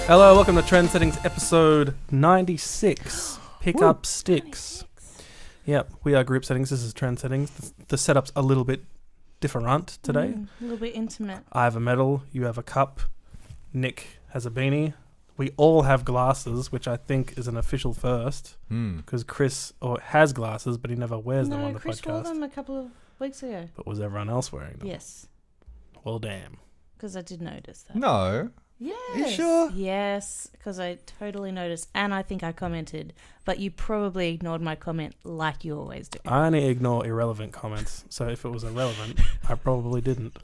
Hello, welcome to Trend Settings episode 96. Pick up sticks. 96. Yep, we are group settings. This is Trend Settings. The setup's a little bit different today. A little bit intimate. I have a medal. You have a cup. Nick has a beanie. We all have glasses, which I think is an official first. Because Chris has glasses, but he never wears them on the Chris podcast. wore them a couple of weeks ago. But was everyone else wearing them? Yes. Well, damn. Because I did notice that. No. Yes. Are you sure? Yes, because I totally noticed. And I think I commented. But you probably ignored my comment like you always do. I only ignore irrelevant comments. So if it was irrelevant, I probably didn't.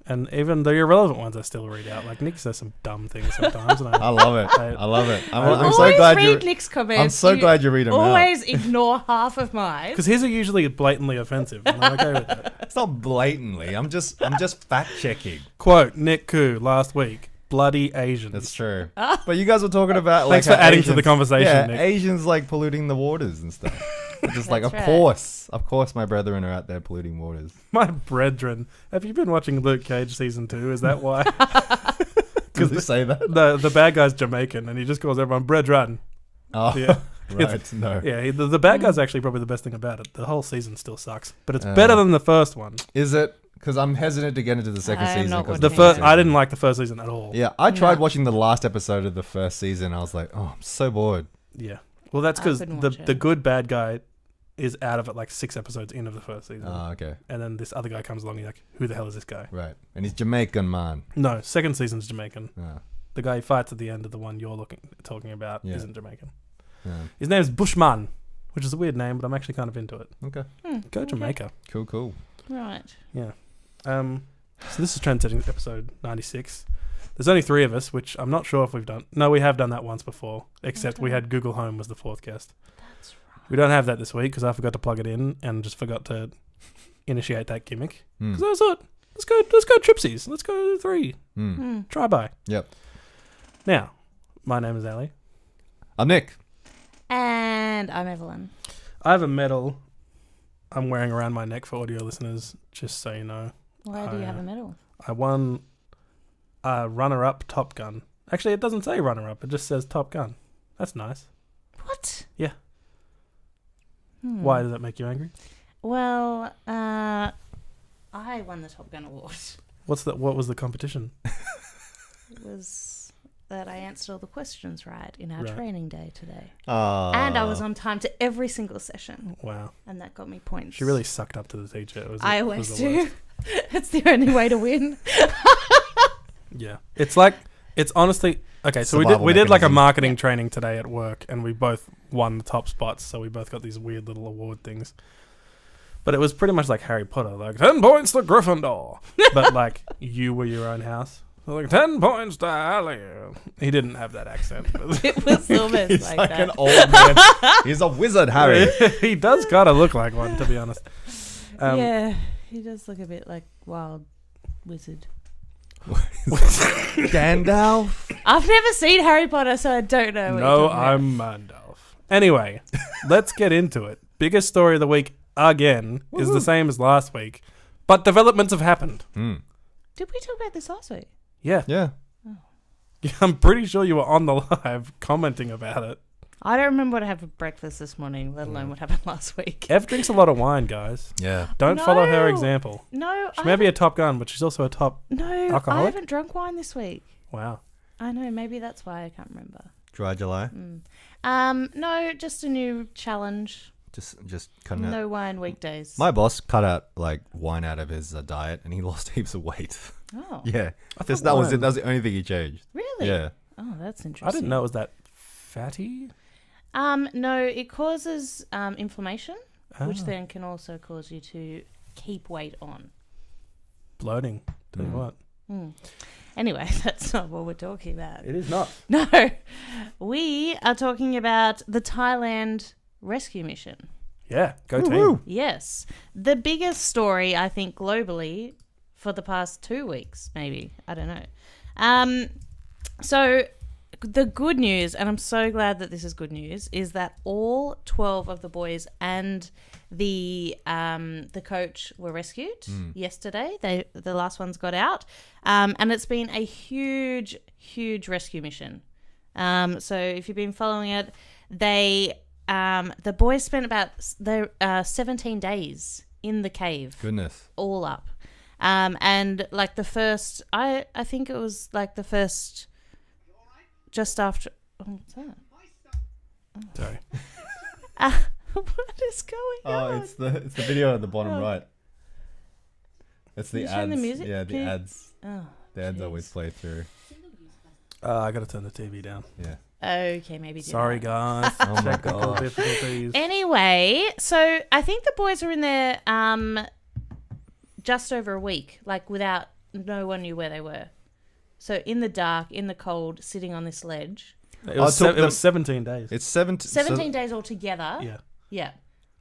And even the irrelevant ones I still read out. Like Nick says some dumb things sometimes. And I love it. I love it. I'm so always glad read Nick's comments. I'm so glad you read them always ignore half of mine. Because his are usually blatantly offensive. And I'm okay with that. It's not blatantly. I'm just fact checking. Quote, Nick Koo last week. Bloody Asians. That's true. But you guys were talking about like Thanks for adding to the conversation, yeah, Nick. Asians like polluting the waters and stuff. It's just like, That's right. of course, my brethren are out there polluting waters. My brethren. Have you been watching Luke Cage season 2? Is that why? Did you say that? The bad guy's Jamaican and he just calls everyone brethren. Oh, Yeah. right. No. Yeah, the bad guy's actually probably the best thing about it. The whole season still sucks, but it's better than the first one. Is it? Because I'm hesitant to get into the second I am season. not 'cause The of first, season. I didn't like the first season at all. Yeah, I tried No. watching the last episode of the first season. I was like, oh, I'm so bored. Yeah. Well, that's I because couldn't the watch it. good bad guy is out of it like 6 episodes in of the first season. Oh, okay. And then this other guy comes along and you're like, who the hell is this guy? Right. And he's Jamaican, man. No, second season's Jamaican. Yeah. The guy who fights at the end of the one you're talking about Yeah. isn't Jamaican. Yeah. His name's Bushman, which is a weird name, but I'm actually kind of into it. Okay. Go Jamaica. Cool. Right. Yeah. So this is Trend Settings episode 96. There's only 3 of us, which I'm not sure if we've done. No, we have done that once before, except we had Google Home was the 4th guest. That's right. We don't have that this week because I forgot to plug it in and just forgot to initiate that gimmick. Because I thought, let's go tripsies. Let's go 3. Try by. Yep. Now, my name is Ali. I'm Nick. And I'm Evelyn. I have a medal I'm wearing around my neck for audio listeners, just so you know. Why do you have a medal? I won runner-up Top Gun. Actually, it doesn't say runner-up. It just says Top Gun. That's nice. What? Yeah. Why does that make you angry? Well, I won the Top Gun award. What was the competition? It was that I answered all the questions right in our training day today. And I was on time to every single session. Wow. And that got me points. She really sucked up to the teacher. I always do. It's the only way to win. Yeah. It's honestly... Okay, so Survival we did like a mechanism. marketing training today at work, and we both won the top spots, so we both got these weird little award things. But it was pretty much like Harry Potter, like 10 points to Gryffindor. But like you were your own house. So like 10 points to Ali. He didn't have that accent. But It was almost he's like like that. an old man. He's a wizard, Harry. he does kind of look like one, to be honest. Yeah, he does look a bit like wild wizard. Gandalf. I've never seen Harry Potter, so I don't know. What No, you're talking I'm Mandalf. Anyway, let's get into it. Biggest story of the week again is the same as last week, but developments have happened. about. Did we talk about this last week? Yeah. Yeah. I'm pretty sure you were on the live commenting about it. I don't remember what I had for breakfast this morning, let alone what happened last week. Ev drinks a lot of wine, guys. Yeah. Don't follow her No. example. No, She may be a Top Gun, but she's also a top... I alcoholic? haven't drunk wine this week. Wow. I know, maybe that's why I can't remember. Dry July. No, just a new challenge. Just cutting out. No wine weekdays. My boss cut out like wine out of his diet, and he lost heaps of weight. Oh, Yeah. thought That was it. wine- That was the only thing he changed. really? Yeah. Oh, that's interesting. I didn't know it was that fatty. No, it causes inflammation, which Ah. then can also cause you to keep weight on. Bloating. Tell you what. Anyway, that's not what we're talking about. It is not. No, we are talking about the Thailand rescue mission. Yeah, go Woo-hoo. team. Yes. The biggest story, I think, globally for the past 2 weeks, maybe. I don't know. So the good news, and I'm so glad that this is good news, is that all 12 of the boys and the coach were rescued yesterday. The last ones got out. And it's been a huge, huge rescue mission. So if you've been following it, the boys spent about 17 days in the cave. Goodness. All up. And like the first, I think it was like the first, just after. Oh, what's that? Sorry. What is going on? Oh, it's the video at the bottom right. It's the Can you ads. turn the music? Yeah, the Can you- ads. Oh, The ads jeez. always play through. I got to turn the TV down. Yeah. Okay, maybe. Do Sorry, that. guys. Oh my Technical gosh. difficulties. Anyway, so I think the boys were in there just over a week, like without no one knew where they were. So in the dark, in the cold, sitting on this ledge. It was, took it was 17 days. It's 17 days altogether. Yeah. Yeah.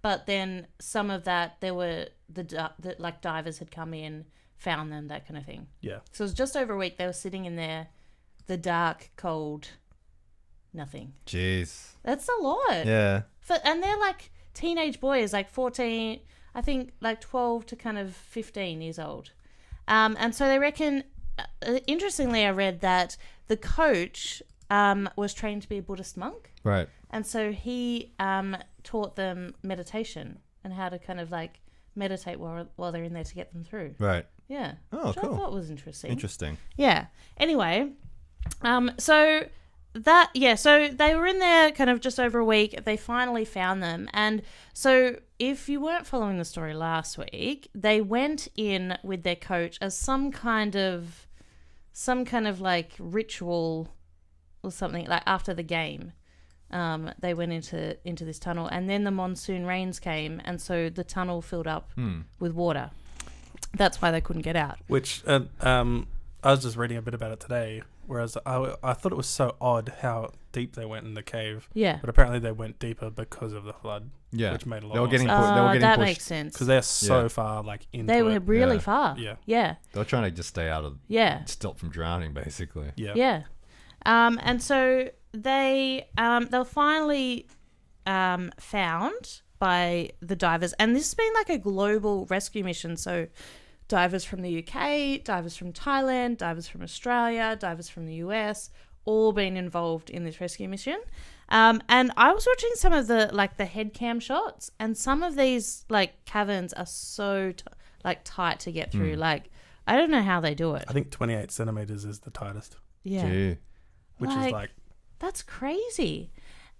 But then some of that, there were the like divers had come in, found them, that kind of thing. Yeah. So it was just over a week. They were sitting in there, the dark, cold, nothing. Jeez. That's a lot. Yeah. And they're like teenage boys, like 14, I think like 12 to kind of 15 years old. And so they reckon, interestingly, I read that the coach was trained to be a Buddhist monk. Right. And so he taught them meditation and how to kind of like meditate while they're in there to get them through. Right. Yeah. Oh, Which cool. I thought was interesting. Interesting. Yeah. Anyway, so they were in there kind of just over a week. They finally found them. And so if you weren't following the story last week, they went in with their coach as some kind of like ritual or something, like after the game. They went into this tunnel, and then the monsoon rains came, and so the tunnel filled up with water. That's why they couldn't get out. Which I was just reading a bit about it today, whereas I thought it was so odd how deep they went in the cave. Yeah. But apparently they went deeper because of the flood. Yeah. Which made a lot They were more getting sense. they were getting that pushed. makes sense. Because they're so Yeah. far into They were it. really Yeah. far. Yeah. Yeah. They were trying to just stay out of stop from drowning, basically. Yeah. Yeah. And so they were finally found by the divers, and this has been like a global rescue mission. So divers from the UK, divers from Thailand, divers from Australia, divers from the US, all been involved in this rescue mission. And I was watching some of the the head cam shots, and some of these like caverns are so tight to get through. Like I don't know how they do it. I think 28 centimeters is the tightest, Yeah. Gee. which is like That's crazy.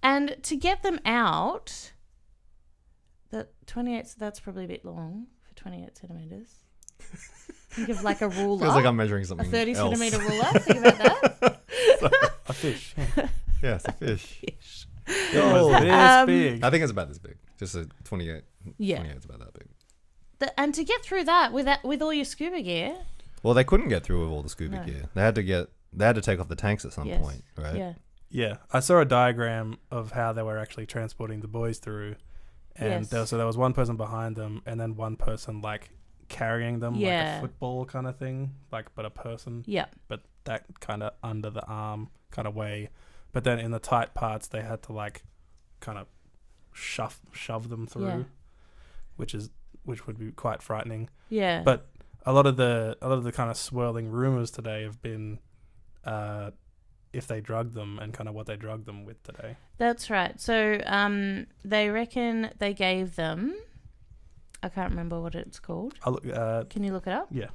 And to get them out, that 28, that's probably a bit long for 28 centimeters. Think of like a ruler. Feels like I'm measuring a something 30 else. centimeter ruler. Think about that. a fish. Yeah. Yeah, it's a fish. It was this big. I think it's about this big. Just a 28. Yeah. 28 is about that big. And to get through that with all your scuba gear. Well, they couldn't get through with all the scuba No. gear. They had to take off the tanks at some Yes. point, right? Yeah. Yeah, I saw a diagram of how they were actually transporting the boys through, and Yes. there was one person behind them, and then one person like carrying them like Yeah. a football kind of thing, but a person, Yeah. but that kind of under the arm kind of way. But then in the tight parts, they had to like kind of shove them through, Yeah. which would be quite frightening. Yeah. But a lot of the kind of swirling rumors today have been if they drugged them and kind of what they drugged them with today. That's right. So they reckon they gave them, I can't remember what it's called. I'll look, Can you look it up? yeah.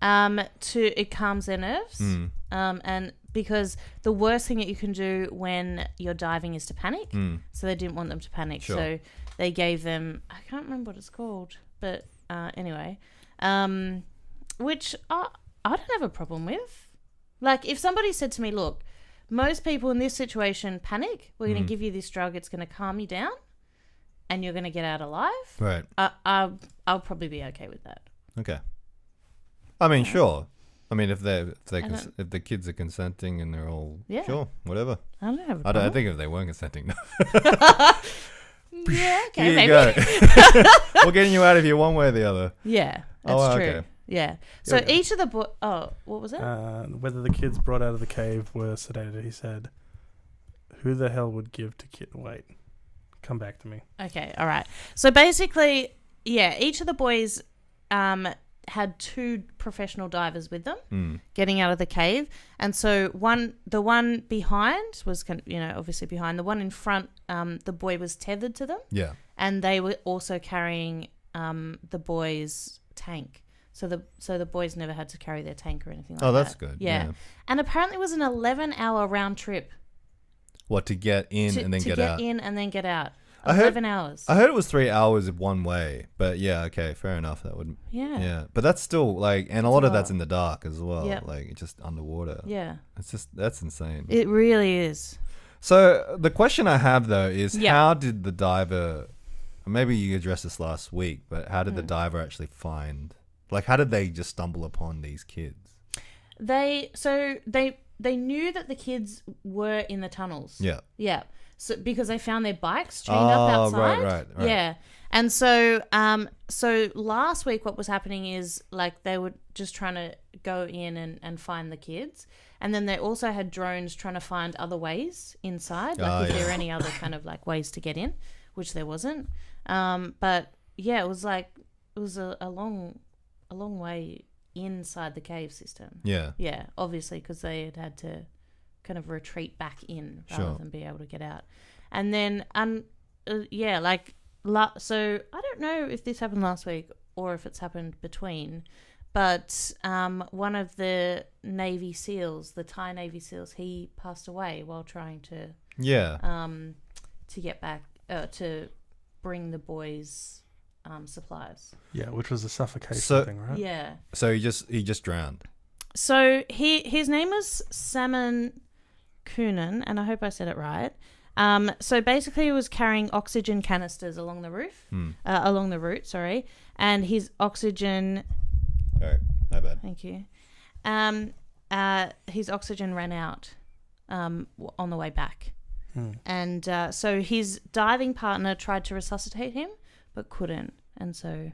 It calms their nerves. And because the worst thing that you can do when you're diving is to panic. So they didn't want them to panic. Sure. So they gave them, I can't remember what it's called, but anyway, which I don't have a problem with. Like if somebody said to me, look, most people in this situation panic. We're going to give you this drug. It's going to calm you down and you're going to get out alive. Right. I'll probably be okay with that. Okay. I mean, sure. I mean, if the kids are consenting and they're all sure, whatever. I don't have a I problem. think if they weren't consenting, no. Yeah, okay, Here you maybe. go. We're getting you out of here one way or the other. Yeah, that's Oh, true. okay. Yeah. So Okay. each of the what was it? Whether the kids brought out of the cave were sedated, he said. Who the hell would give to kid? Wait, come back to me. Okay, all right. So basically, yeah, each of the boys had 2 professional divers with them getting out of the cave. And so the one behind was, obviously behind. The one in front, the boy was tethered to them. Yeah. And they were also carrying the boy's tank. So the boys never had to carry their tank or anything like that. Oh, that's good. Yeah. And apparently it was an 11-hour round trip. What, to get in and then get out? To get in and then get out. I heard- 11 hours. I heard it was 3 hours one way, but yeah, okay, fair enough. That would, Yeah. but that's still like, and a lot of that's in the dark as well, Yep. like it's just underwater. Yeah. It's just, that's insane. It really is. So the question I have though is, Yep. how did the diver? Maybe you addressed this last week, but how did the diver actually find? Like, how did they just stumble upon these kids? They knew that the kids were in the tunnels. Yeah. Yeah. So because they found their bikes chained up outside. Right. Yeah. And so so last week what was happening is like they were just trying to go in and find the kids. And then they also had drones trying to find other ways inside, like if there were any other kind of like ways to get in, which there wasn't. But yeah, it was a long way inside the cave system. Yeah. Yeah, obviously, because they had to kind of retreat back in rather than be able to get out. And then, so I don't know if this happened last week or if it's happened between, but one of the Navy SEALs, the Thai Navy SEALs, he passed away while trying to get back to bring the boys supplies. Yeah, which was a suffocation thing, right? Yeah. So he just drowned. So his name was Salmon Coonan, and I hope I said it right. So basically, he was carrying oxygen canisters along the route, sorry, and his oxygen. All right, my bad. Thank you. His oxygen ran out on the way back, and so his diving partner tried to resuscitate him, but couldn't, and so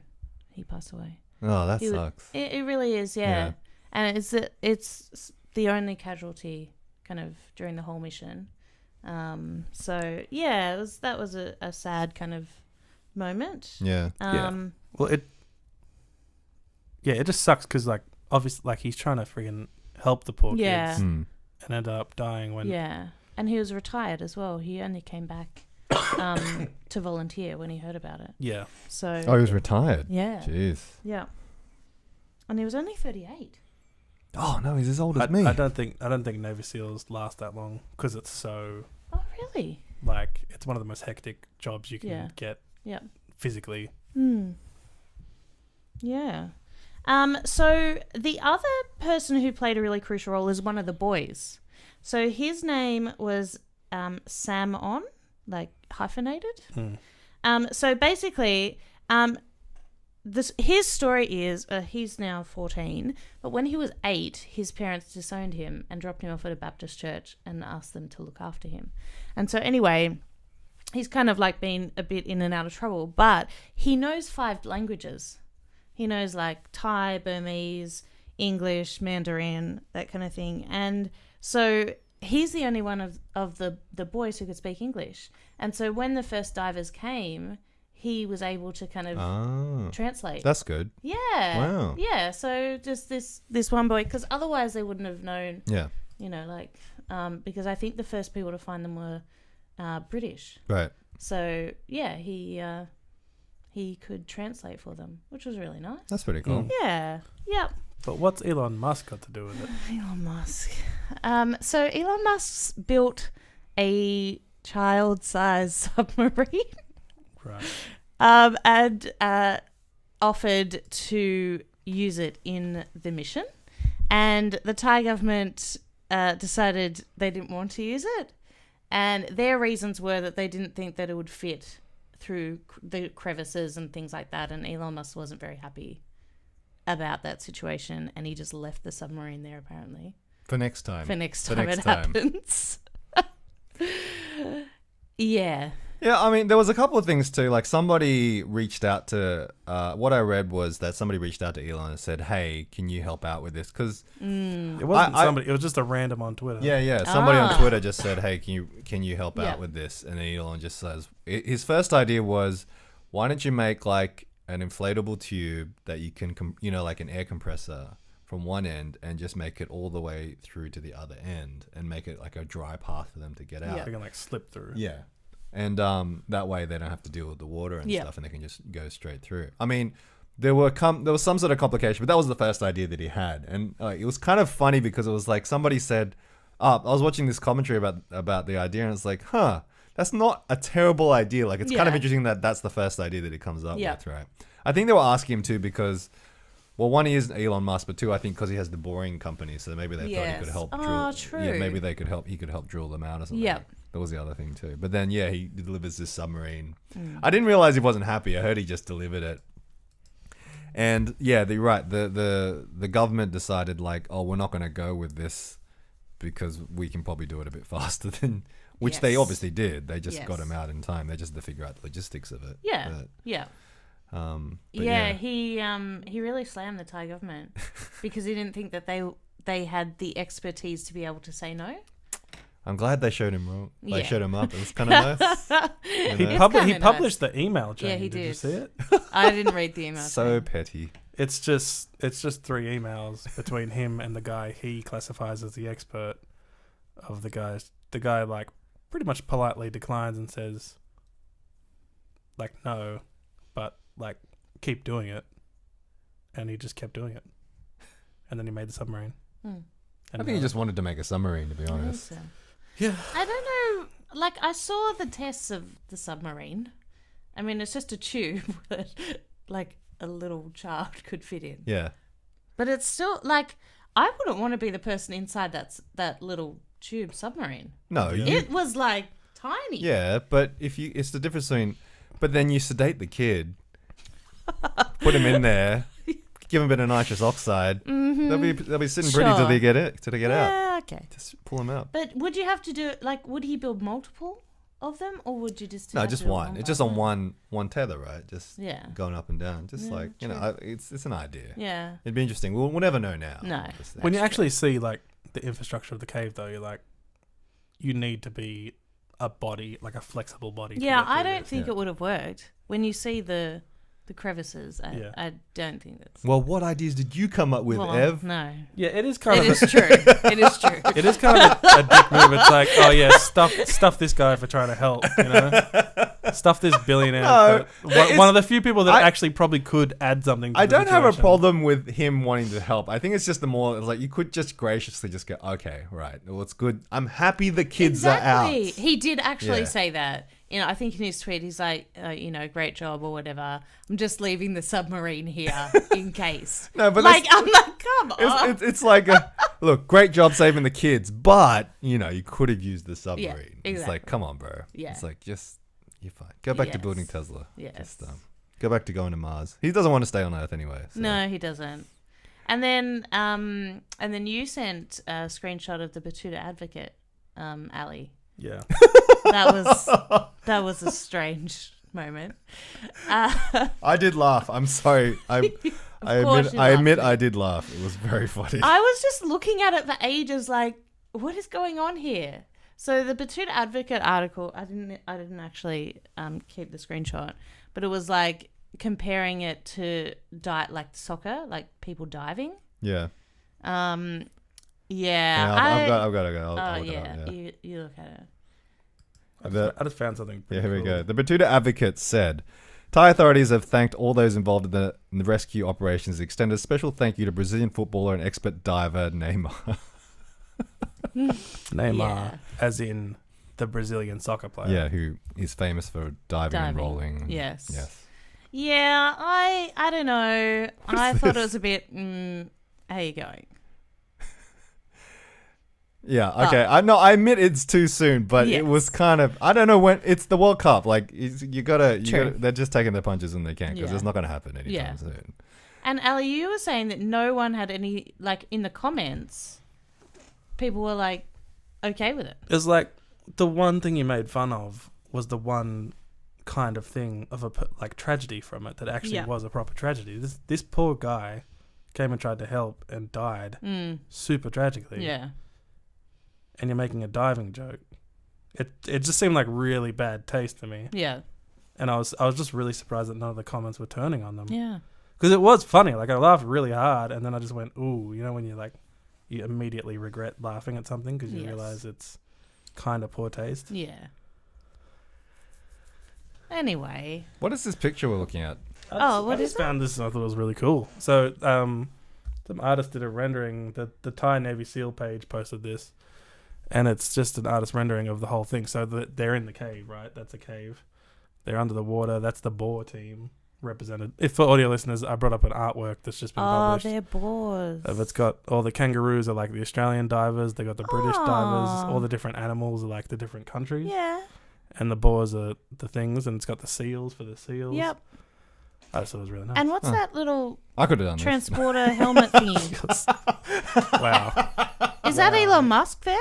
he passed away. Oh, that sucks. It really is, yeah. And it's the only casualty kind of during the whole mission. So yeah, that was a sad kind of moment. Yeah. Well, it just sucks because like obviously like he's trying to freaking help the poor kids and ended up dying when. Yeah, and he was retired as well. He only came back to volunteer when he heard about it. Yeah. So. Oh, he was retired. Yeah. Jeez. Yeah. And he was only 38. Oh no, he's as old as me. I don't think Navy SEALs last that long because it's so. Oh really? Like it's one of the most hectic jobs you can get. Yeah. Physically. Yeah. So the other person who played a really crucial role is one of the boys. So his name was Sam On, like hyphenated. So basically, his story is he's now 14, but when he was 8, his parents disowned him and dropped him off at a Baptist church and asked them to look after him. And so anyway, he's kind of like been a bit in and out of trouble, but he knows 5 languages. He knows like Thai, Burmese, English, Mandarin, that kind of thing. And so he's the only one of the boys who could speak English. And so when the first divers came, he was able to kind of translate. That's good. Yeah. Wow. Yeah. So just this one boy, because otherwise they wouldn't have known. Yeah. You know, like because I think the first people to find them were British. Right. So yeah, he could translate for them, which was really nice. That's pretty cool. Yeah. Yep. But what's Elon Musk got to do with it? Elon Musk. So Elon Musk's built a child-sized submarine. Right. And offered to use it in the mission. And the Thai government decided they didn't want to use it. And their reasons were that they didn't think that it would fit through the crevices and things like that. And Elon Musk wasn't very happy about that situation. And he just left the submarine there, apparently. For next time it happens. Yeah. Yeah, I mean, there was a couple of things too. Like somebody reached out to, what I read was that somebody reached out to Elon and said, "Hey, can you help out with this?" Because it wasn't somebody; it was just a random on Twitter. Yeah. Somebody on Twitter just said, "Hey, can you help out with this?" And then Elon just says, his first idea was, "Why don't you make like an inflatable tube that you can, like an air compressor from one end and just make it all the way through to the other end and make it like a dry path for them to get out. They can like slip through. Yeah. And that way they don't have to deal with the water and stuff, and they can just go straight through. I mean, there was some sort of complication, but that was the first idea that he had. And it was kind of funny because it was like somebody said, I was watching this commentary about the idea, and it's like, that's not a terrible idea. Like, it's kind of interesting that that's the first idea that he comes up with, right? I think they were asking him to because, well, one, he is Elon Musk, but two, I think because he has the boring company, so maybe they thought he could help drill. Oh, true. Yeah, maybe he could help drill them out or something. Yep. That was the other thing too. But then, he delivers this submarine. I didn't realize he wasn't happy. I heard he just delivered it. And you're right. The government decided like, oh, we're not going to go with this because we can probably do it a bit faster than, which they obviously did. They just got him out in time. They just had to figure out the logistics of it. Yeah. But he really slammed the Thai government because he didn't think that they had the expertise to be able to say no. I'm glad they showed him wrong. They showed him up. It was kind of nice. He published the email chain. Yeah, he did. did. You see it? I didn't read the email. So petty. It's just 3 emails between him and the guy he classifies as the expert of the guys. The guy like pretty much politely declines and says like no, but like keep doing it, and he just kept doing it, and then he made the submarine. I think he just wanted to make a submarine, to be honest. So. Yeah. I don't know. Like, I saw the tests of the submarine. I mean, it's just a tube that, like, a little child could fit in. Yeah. But it's still, like, I wouldn't want to be the person inside that little tube submarine. No. It was, like, tiny. Yeah, but it's the difference between, but then you sedate the kid, put him in there, give him a bit of nitrous oxide. Mm-hmm. They'll be sitting pretty till they get out. Yeah, okay. Just pull them out. But would you have to do like? Would he build multiple of them, or would you just? No, just one. It's just on one tether, right? Just going up and down. Just it's an idea. Yeah. It'd be interesting. We'll never know now. No. When you actually see like the infrastructure of the cave, though, you're like, you need to be a body, like a flexible body. Yeah, I don't think it would have worked. When you see the crevices, I don't think that's... Well, what ideas did you come up with, Ev? No. Yeah, it is kind of... It is true. It is true. It is kind of a dick move. It's like, oh yeah, stuff this guy for trying to help, you know? Stuff this billionaire. No, one of the few people that actually probably could add something to I the don't have a situation. problem with him wanting to help. I think it's just it's like you could just graciously just go, okay, right, well, it's good. I'm happy the kids are out. He did actually say that. You know, I think in his tweet, he's like, great job or whatever. I'm just leaving the submarine here in case. No, but like, I'm like, come on. It's like, look, great job saving the kids, but, you could have used the submarine. Yeah, exactly. It's like, come on, bro. Yeah. It's like, you're fine. Go back to building Tesla. Yes. Just, go back to going to Mars. He doesn't want to stay on Earth anyway. So. No, he doesn't. And then you sent a screenshot of the Batuta Advocate, Ali. Yeah. That was a strange moment. I did laugh. I'm sorry. I admit I did laugh. It was very funny. I was just looking at it for ages, like, what is going on here? So the Batuta Advocate article, I didn't actually keep the screenshot, but it was like comparing it to like soccer, like people diving. Yeah. Yeah. I've got to go. I'll look yeah. it up, yeah. You look at it. I just found something pretty here we cool. go. The Batuta Advocate said, Thai authorities have thanked all those involved in the rescue operations, extended a special thank you to Brazilian footballer and expert diver Neymar. Neymar, as in the Brazilian soccer player. Yeah, who is famous for diving. And rolling. Yes. Yeah, I don't know. I thought it was a bit, how you going? Yeah, okay. I admit it's too soon, but it was kind of, I don't know when, it's the World Cup. Like, you gotta, they're just taking their punches when they can, because it's not going to happen anytime soon. And Ali, you were saying that no one had any, like, in the comments, people were like, okay with it. It's like, the one thing you made fun of was the one kind of thing of a, like, tragedy from it that actually was a proper tragedy. This poor guy came and tried to help and died super tragically. Yeah. And you're making a diving joke. It just seemed like really bad taste to me. Yeah. And I was just really surprised that none of the comments were turning on them. Yeah. Because it was funny. Like, I laughed really hard, and then I just went, ooh, you know when you immediately regret laughing at something because you realize it's kind of poor taste. Yeah. Anyway. What is this picture we're looking at? What I is just found this and I thought it was really cool. So, some artist did a rendering. The Thai Navy SEAL page posted this, and it's just an artist rendering of the whole thing. So they're in the cave, right? That's a cave. They're under the water. That's the Boar team represented. If for audio listeners, I brought up an artwork that's just been published. Oh, they're boars. It's got all the kangaroos are like the Australian divers. They got the British divers. All the different animals are like the different countries. Yeah. And the boars are the things, and it's got the seals for the seals. Yep. I just thought it was really nice. And what's that little I could have done transporter helmet thingy? Wow. Is that Elon Musk there?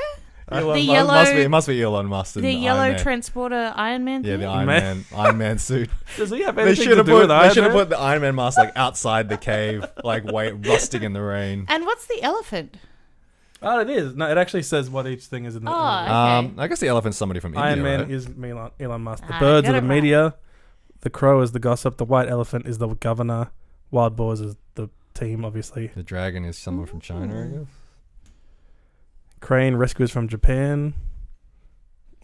Elon The Musk yellow, It must be Elon Musk. the yellow transporter Iron Man Yeah, thing? the Iron Man suit. Does he have They anything should to have do with put. Iron They should have Man? put the Iron Man mask like outside the cave, like rusting in the rain. And what's the elephant? Oh, it is. No, it actually says what each thing is in the. Oh, in the okay. I guess the elephant's somebody from India. Iron Man right? is Elon Musk. The I birds got are the it right. media. The crow is the gossip. The white elephant is the governor. Wild boars is the team, obviously. The dragon is someone from China, I guess. Crane rescues from Japan.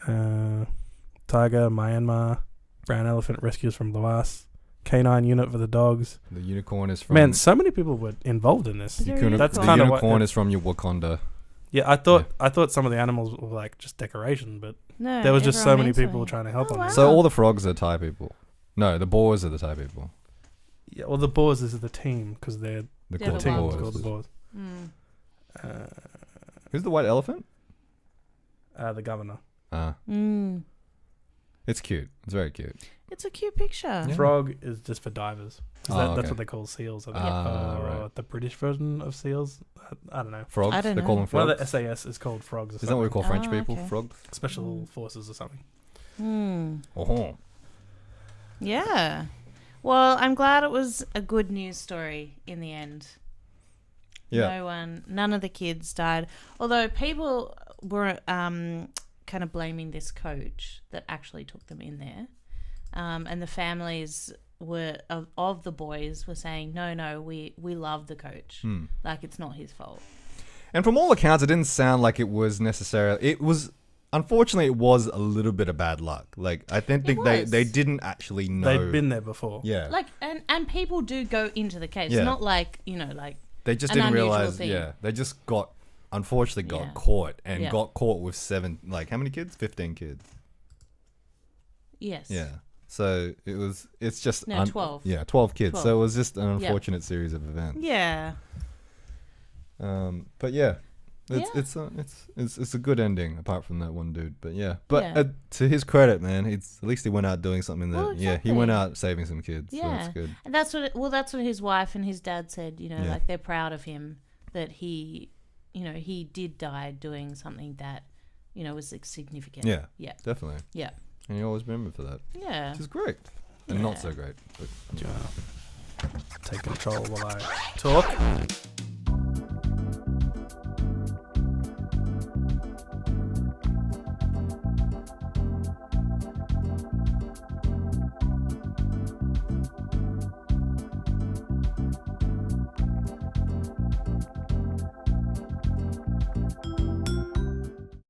Tiger, Myanmar. Brown elephant rescues from Laos. Canine unit for the dogs. The unicorn is from. Man, so many people were involved in this. Is there a Unicorn- That's the kind of unicorn what. is from Wakanda. Yeah, I thought some of the animals were like just decoration, but No, there was just so everyone many needs people something. trying to help Oh, on wow. this. So all the frogs are Thai people. No, the boars are the Thai people. Yeah, well, the boars is the team because they're The They're called the team ones. called the boars. Mm. Who's the white elephant? The governor. Mm. It's cute. It's very cute. It's a cute picture. Yeah. Frog is just for divers. 'Cause Oh, that's okay. what they call seals. I think. Ah, Or right. the British version of seals. I don't know. Frogs. I don't They know. call them One frogs. of the SAS is called frogs. Or Is that what we call French Oh, people? okay. Frogs. Special forces or something. Mm. Oh. Yeah. Well, I'm glad it was a good news story in the end. Yeah. None of the kids died. Although people were kind of blaming this coach that actually took them in there. And the families were of the boys were saying, no, we love the coach. Like, it's not his fault. And from all accounts, it didn't sound like it was necessarily. It was. Unfortunately, it was a little bit of bad luck. Like, I didn't think was. they didn't actually know. They'd been there before. Yeah. Like, and people do go into the caves. Yeah. Not like, like... They just an didn't unusual realize. thing. Yeah. They just unfortunately got Yeah. caught and Yeah. got caught with how many kids? 15 kids. Yes. Yeah. So it's just. No, 12. Yeah, 12 kids. 12. So it was just an Yeah. unfortunate series of events. Yeah. But yeah. It's a good ending apart from that one dude, but yeah. But Yeah. To his credit, man, at least he went out doing something that Well, he went exactly. out saving some kids. So Yeah. that's good. And that's what his wife and his dad said, Yeah. like they're proud of him that he did die doing something that, was significant. Yeah. Yeah. Definitely. Yeah. And you always remember for that. Yeah. Which is great. And not so great. But Do you wanna take control while I talk?